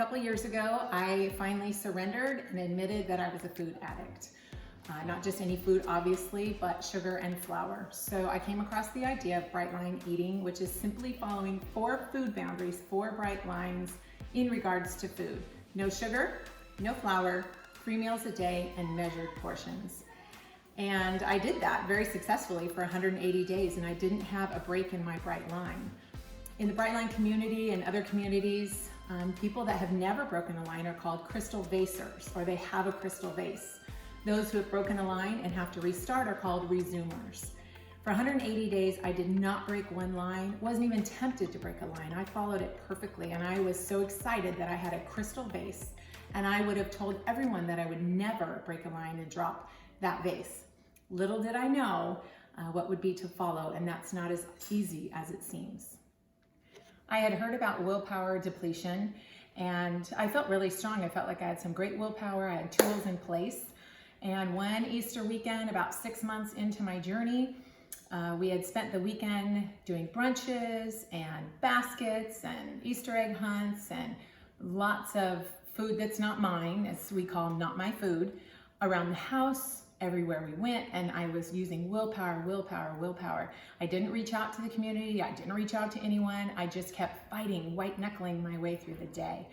couple years ago, I finally surrendered and admitted that I was a food addict. Not just any food, obviously, but sugar and flour. So I came across the idea of bright line eating, which is simply following 4 food boundaries, 4 bright lines in regards to food. No sugar, no flour, 3 meals a day, and measured portions. And I did that very successfully for 180 days, and I didn't have a break in my bright line. In the bright line community and other communities, people that have never broken a line are called crystal vasers, or they have a crystal vase. Those who have broken a line and have to restart are called resumers. For 180 days, I did not break one line, wasn't even tempted to break a line. I followed it perfectly, and I was so excited that I had a crystal vase, and I would have told everyone that I would never break a line and drop that vase. Little did I know what would be to follow, and that's not as easy as it seems. I had heard about willpower depletion, and I felt really strong. I felt like I had some great willpower. I had tools in place. And one Easter weekend, about 6 months into my journey, we had spent the weekend doing brunches and baskets and Easter egg hunts and lots of food that's not mine, as we call not my food, around the house, everywhere we went, and I was using willpower, willpower, willpower. I didn't reach out to the community. I didn't reach out to anyone. I just kept fighting, white knuckling my way through the day.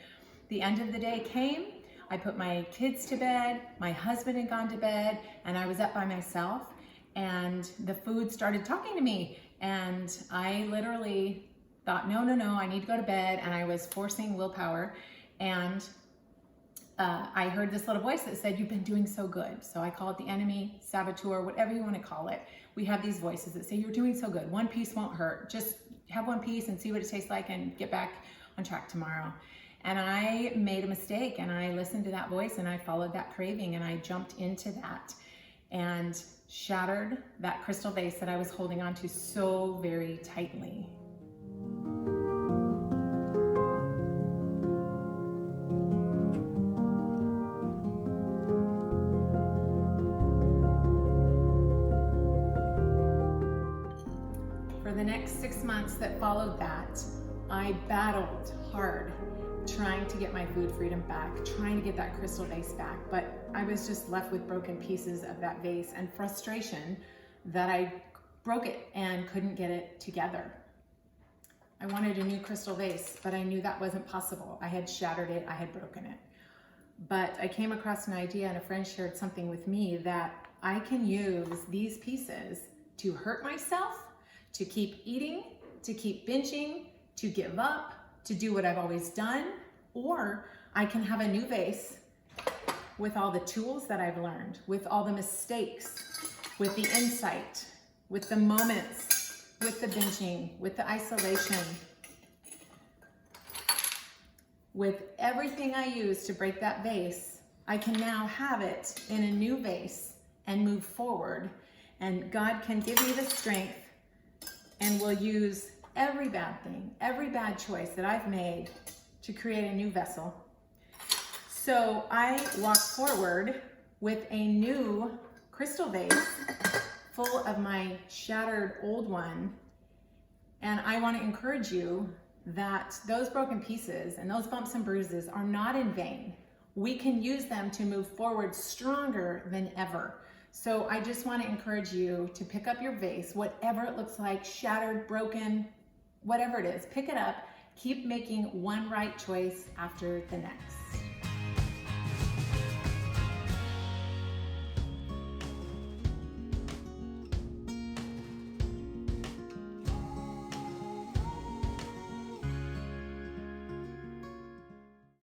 The end of the day came. I put my kids to bed, my husband had gone to bed, and I was up by myself, and the food started talking to me, and I literally thought, no, I need to go to bed, and I was forcing willpower, and I heard this little voice that said, you've been doing so good. So I call it the enemy, saboteur, whatever you want to call it. We have these voices that say, you're doing so good. 1 piece won't hurt. Just have 1 piece and see what it tastes like and get back on track tomorrow. And I made a mistake, and I listened to that voice, and I followed that craving, and I jumped into that and shattered that crystal vase that I was holding on to so very tightly. For the next 6 months that followed that, I battled hard trying to get my food freedom back, trying to get that crystal vase back, but I was just left with broken pieces of that vase and frustration that I broke it and couldn't get it together. I wanted a new crystal vase, but I knew that wasn't possible. I had shattered it, I had broken it. But I came across an idea, and a friend shared something with me that I can use these pieces to hurt myself, to keep eating, to keep binging, to give up, to do what I've always done, or I can have a new vase with all the tools that I've learned, with all the mistakes, with the insight, with the moments, with the binging, with the isolation, with everything I used to break that vase. I can now have it in a new vase and move forward, and God can give me the strength, and will use every bad thing, every bad choice that I've made to create a new vessel. So I walk forward with a new crystal vase full of my shattered old one. And I want to encourage you that those broken pieces and those bumps and bruises are not in vain. We can use them to move forward stronger than ever. So I just want to encourage you to pick up your vase, whatever it looks like, shattered, broken, whatever it is, pick it up, keep making one right choice after the next.